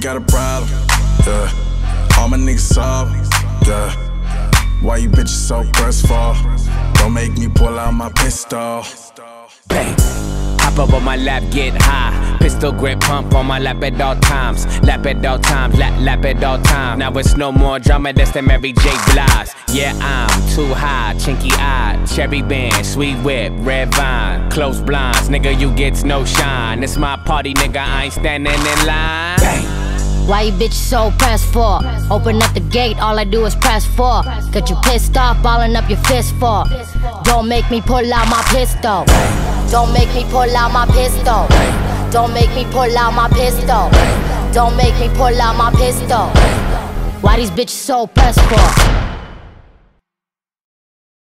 got a problem, yeah. All my niggas sob, yeah. Why you bitches so pressed for? Don't make me pull out my pistol. Bang. Hop up on my lap, get high. Pistol grip pump on my lap at all times. Lap at all times, lap at all times. Now it's no more drama, that's the Mary J. Blige. Yeah, I'm too high, chinky eyed. Cherry band, sweet whip, red vine. Close blinds, nigga, you get no shine. It's my party, nigga, I ain't standing in line. Bang. Why you bitches so pressed for? Open up the gate, all I do is press for. Got you pissed off, balling up your fist for. Don't make me pull out my pistol. Don't make me pull out my pistol. Don't make me pull out my pistol. Don't make me pull out my pistol. Why these bitches so pressed for?